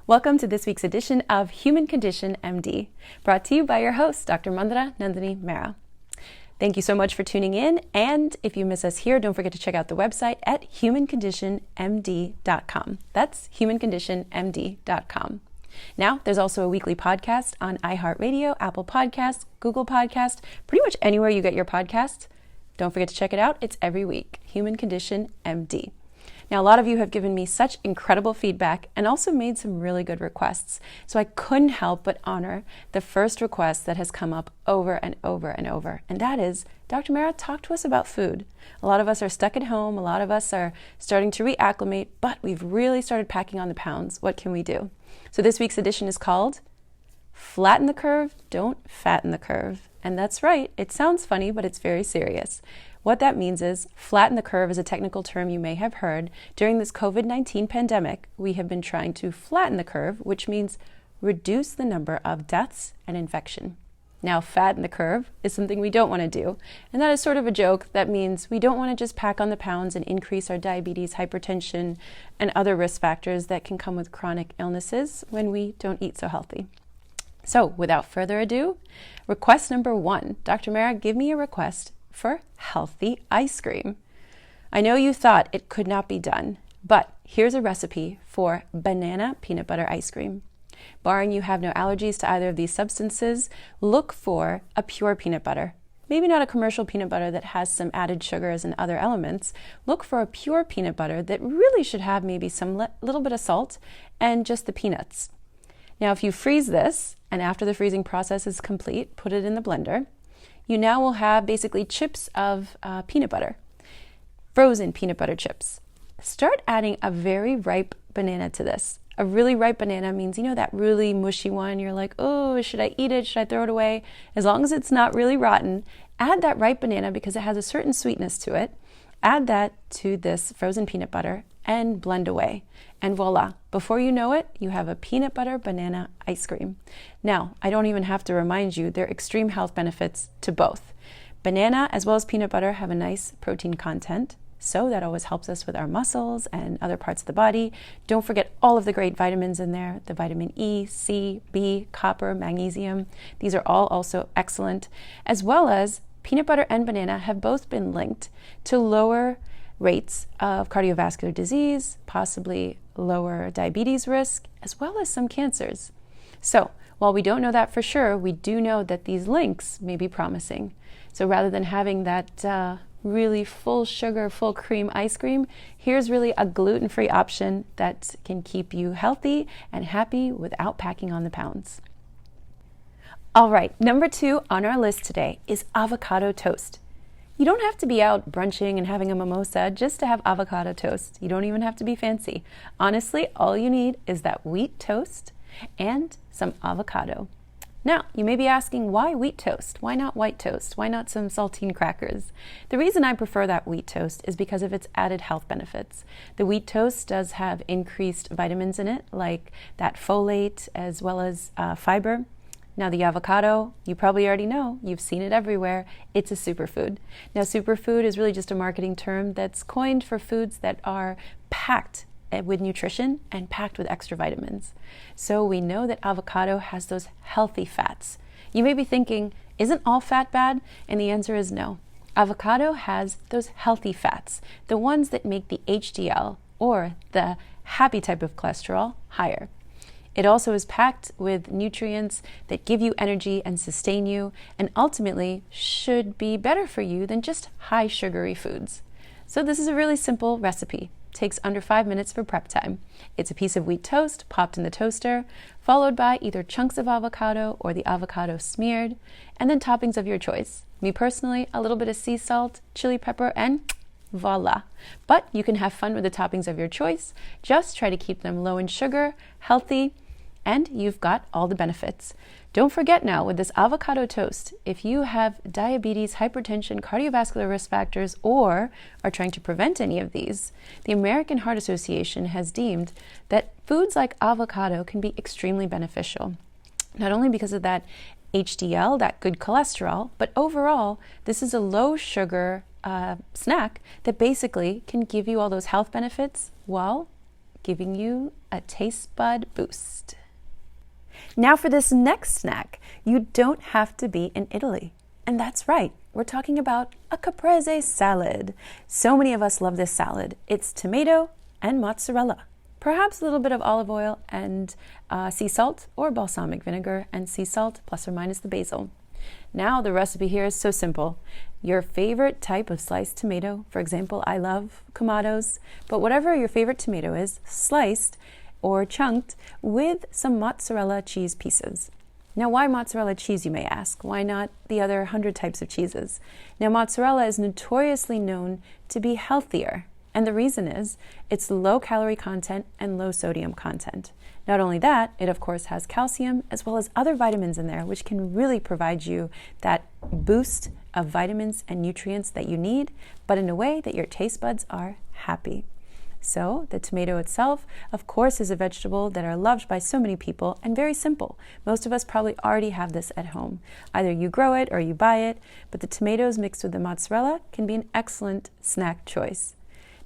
Welcome to this week's edition of Human Condition MD, brought to you by your host, Dr. Mandira N. Mehra. Thank you so much for tuning in, and if you miss us here, don't forget to check out the website at humanconditionmd.com. That's humanconditionmd.com. Now, there's also a weekly podcast on iHeartRadio, Apple Podcasts, Google Podcasts, pretty much anywhere you get your podcasts. Don't forget to check it out. It's every week, Human Condition MD. Now, a lot of you have given me such incredible feedback and also made some really good requests. So I couldn't help but honor the first request that has come up over and over and over. And that is, Dr. Mehra, talk to us about food. A lot of us are stuck at home. A lot of us are starting to reacclimate, but we've really started packing on the pounds. What can we do? So this week's edition is called Flatten the Curve, Don't Fatten the Curve. And that's right. It sounds funny, but it's very serious. What that means is, flatten the curve is a technical term you may have heard. During this COVID-19 pandemic, we have been trying to flatten the curve, which means reduce the number of deaths and infection. Now, fatten the curve is something we don't want to do. And that is sort of a joke. That means we don't want to just pack on the pounds and increase our diabetes, hypertension, and other risk factors that can come with chronic illnesses when we don't eat so healthy. So, without further ado, request number 1. Dr. Mehra, give me a request for healthy ice cream. I know you thought it could not be done, but here's a recipe for banana peanut butter ice cream. Barring you have no allergies to either of these substances, look for a pure peanut butter. Maybe not a commercial peanut butter that has some added sugars and other elements. Look for a pure peanut butter that really should have maybe some little bit of salt and just the peanuts. Now, if you freeze this, and after the freezing process is complete, put it in the blender, you now will have basically chips of peanut butter, frozen peanut butter chips. Start adding a very ripe banana to this. A really ripe banana means, that really mushy one. You're like, oh, should I eat it? Should I throw it away? As long as it's not really rotten, add that ripe banana because it has a certain sweetness to it. Add that to this frozen peanut butter and blend away. And voila, before you know it, you have a peanut butter banana ice cream. Now, I don't even have to remind you, there are extreme health benefits to both. Banana as well as peanut butter have a nice protein content, so that always helps us with our muscles and other parts of the body. Don't forget all of the great vitamins in there, the vitamin E, C, B, copper, magnesium. These are all also excellent, as well as peanut butter and banana have both been linked to lower rates of cardiovascular disease, possibly lower diabetes risk, as well as some cancers. So, while we don't know that for sure, we do know that these links may be promising. So rather than having that really full sugar, full cream ice cream, here's really a gluten-free option that can keep you healthy and happy without packing on the pounds. All right, number 2 on our list today is avocado toast. You don't have to be out brunching and having a mimosa just to have avocado toast. You don't even have to be fancy. Honestly, all you need is that wheat toast and some avocado. Now, you may be asking, why wheat toast? Why not white toast? Why not some saltine crackers? The reason I prefer that wheat toast is because of its added health benefits. The wheat toast does have increased vitamins in it, like that folate as well as fiber. Now, the avocado, you probably already know, you've seen it everywhere, it's a superfood. Now, superfood is really just a marketing term that's coined for foods that are packed with nutrition and packed with extra vitamins. So we know that avocado has those healthy fats. You may be thinking, isn't all fat bad? And the answer is no. Avocado has those healthy fats, the ones that make the HDL, or the happy type of cholesterol, higher. It also is packed with nutrients that give you energy and sustain you, and ultimately should be better for you than just high sugary foods. So this is a really simple recipe. It takes under 5 minutes for prep time. It's a piece of wheat toast popped in the toaster, followed by either chunks of avocado or the avocado smeared, and then toppings of your choice. Me personally, a little bit of sea salt, chili pepper, and voila. But you can have fun with the toppings of your choice. Just try to keep them low in sugar, healthy, and you've got all the benefits. Don't forget now, with this avocado toast, if you have diabetes, hypertension, cardiovascular risk factors, or are trying to prevent any of these, the American Heart Association has deemed that foods like avocado can be extremely beneficial. Not only because of that HDL, that good cholesterol, but overall, this is a low sugar snack that basically can give you all those health benefits while giving you a taste bud boost. Now for this next snack, you don't have to be in Italy. And that's right, we're talking about a Caprese salad. So many of us love this salad. It's tomato and mozzarella, perhaps a little bit of olive oil and sea salt or balsamic vinegar and sea salt, plus or minus the basil. Now the recipe here is so simple. Your favorite type of sliced tomato, for example, I love Kamato's, but whatever your favorite tomato is, sliced or chunked with some mozzarella cheese pieces. Now, why mozzarella cheese, you may ask? Why not the other 100 types of cheeses? Now, mozzarella is notoriously known to be healthier, and the reason is it's low calorie content and low sodium content. Not only that, it of course has calcium as well as other vitamins in there, which can really provide you that boost of vitamins and nutrients that you need, but in a way that your taste buds are happy. So the tomato itself, of course, is a vegetable that are loved by so many people and very simple. Most of us probably already have this at home. Either you grow it or you buy it, but the tomatoes mixed with the mozzarella can be an excellent snack choice.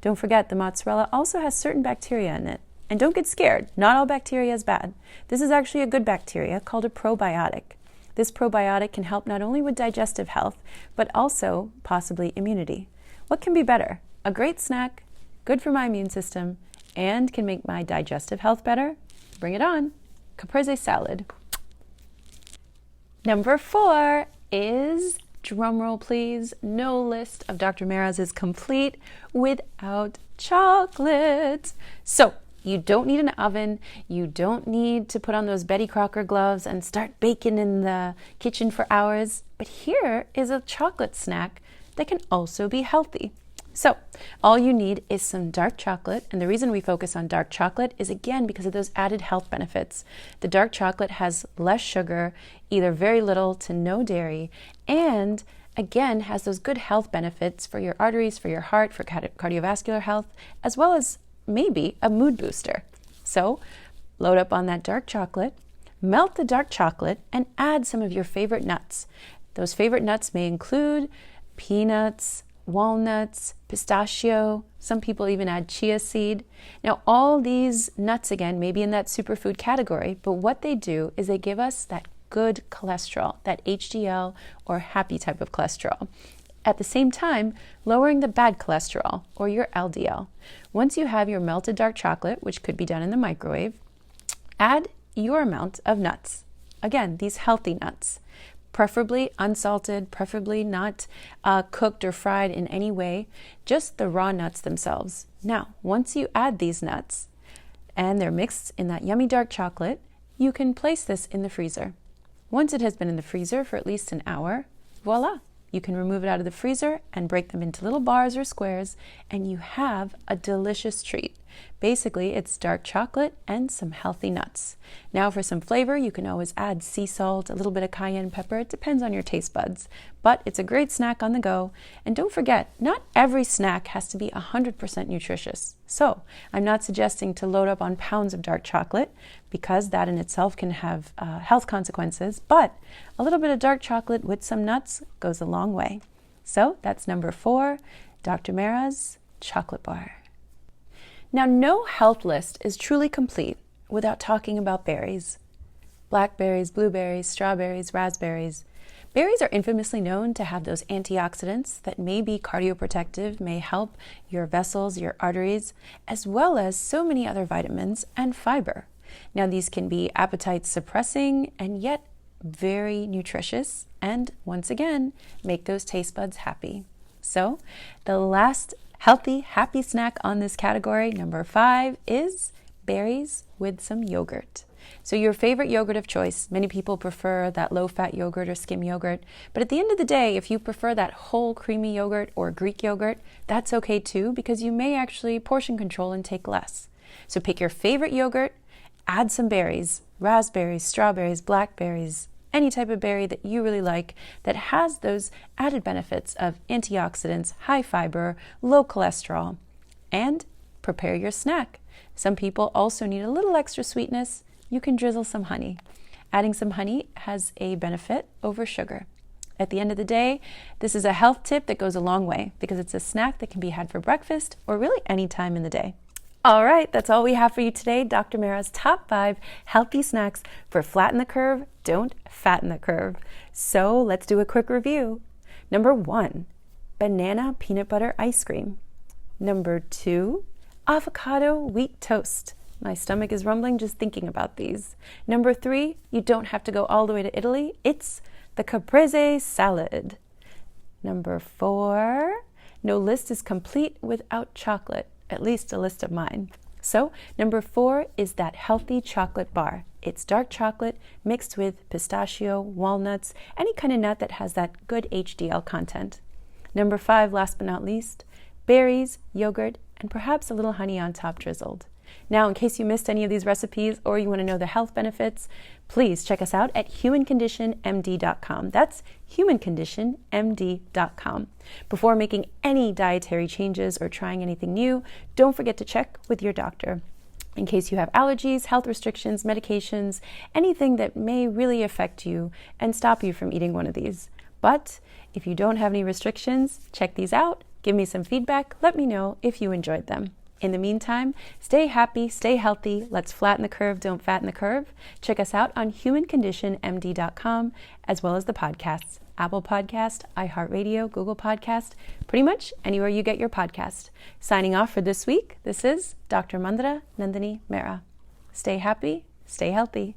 Don't forget, the mozzarella also has certain bacteria in it. And don't get scared, not all bacteria is bad. This is actually a good bacteria called a probiotic. This probiotic can help not only with digestive health, but also possibly immunity. What can be better? A great snack, good for my immune system, and can make my digestive health better? Bring it on. Caprese salad. Number 4 is, drumroll please, no list of Dr. Mehra's is complete without chocolate. So, you don't need an oven, you don't need to put on those Betty Crocker gloves and start baking in the kitchen for hours, but here is a chocolate snack that can also be healthy. So, all you need is some dark chocolate, and the reason we focus on dark chocolate is again because of those added health benefits. The dark chocolate has less sugar, either very little to no dairy, and again has those good health benefits for your arteries, for your heart, for cardiovascular health, as well as maybe a mood booster. So load up on that dark chocolate, melt the dark chocolate, and add some of your favorite nuts. Those favorite nuts may include peanuts, walnuts, pistachio. Some people even add chia seed. Now all these nuts again may be in that superfood category, but what they do is they give us that good cholesterol, that HDL or happy type of cholesterol. At the same time, lowering the bad cholesterol, or your LDL. Once you have your melted dark chocolate, which could be done in the microwave, add your amount of nuts. Again, these healthy nuts, preferably unsalted, preferably not cooked or fried in any way, just the raw nuts themselves. Now, once you add these nuts, and they're mixed in that yummy dark chocolate, you can place this in the freezer. Once it has been in the freezer for at least an hour, voila! You can remove it out of the freezer and break them into little bars or squares, and you have a delicious treat. Basically, it's dark chocolate and some healthy nuts. Now for some flavor, you can always add sea salt, a little bit of cayenne pepper. It depends on your taste buds. But it's a great snack on the go. And don't forget, not every snack has to be 100% nutritious. So I'm not suggesting to load up on pounds of dark chocolate because that in itself can have health consequences. But a little bit of dark chocolate with some nuts goes a long way. So that's number 4, Dr. Mehra's chocolate bar. Now, no health list is truly complete without talking about berries. Blackberries, blueberries, strawberries, raspberries. Berries are infamously known to have those antioxidants that may be cardioprotective, may help your vessels, your arteries, as well as so many other vitamins and fiber. Now, these can be appetite suppressing and yet very nutritious, and once again, make those taste buds happy. So, the last healthy, happy snack on this category, number 5, is berries with some yogurt. So your favorite yogurt of choice, many people prefer that low-fat yogurt or skim yogurt, but at the end of the day, if you prefer that whole creamy yogurt or Greek yogurt, that's okay too, because you may actually portion control and take less. So pick your favorite yogurt, add some berries, raspberries, strawberries, blackberries, any type of berry that you really like that has those added benefits of antioxidants, high fiber, low cholesterol, and prepare your snack. Some people also need a little extra sweetness. You can drizzle some honey. Adding some honey has a benefit over sugar. At the end of the day, this is a health tip that goes a long way because it's a snack that can be had for breakfast or really any time in the day. All right, that's all we have for you today. Dr. Mehra's top 5 healthy snacks for flatten the curve, don't fatten the curve. So let's do a quick review. Number 1, banana peanut butter ice cream. Number 2, avocado wheat toast. My stomach is rumbling just thinking about these. Number 3, you don't have to go all the way to Italy. It's the Caprese Salad. Number 4, no list is complete without chocolate, at least a list of mine. So number 4 is that healthy chocolate bar. It's dark chocolate mixed with pistachio, walnuts, any kind of nut that has that good HDL content. Number 5, last but not least, berries, yogurt, and perhaps a little honey on top drizzled. Now, in case you missed any of these recipes or you want to know the health benefits, please check us out at humanconditionmd.com. That's humanconditionmd.com. Before making any dietary changes or trying anything new, don't forget to check with your doctor. In case you have allergies, health restrictions, medications, anything that may really affect you and stop you from eating one of these. But if you don't have any restrictions, check these out. Give me some feedback. Let me know if you enjoyed them. In the meantime, stay happy, stay healthy. Let's flatten the curve, don't fatten the curve. Check us out on humanconditionmd.com, as well as the podcasts, Apple Podcast, iHeartRadio, Google Podcast, pretty much anywhere you get your podcast. Signing off for this week, this is Dr. Mandira N. Mehra. Stay happy, stay healthy.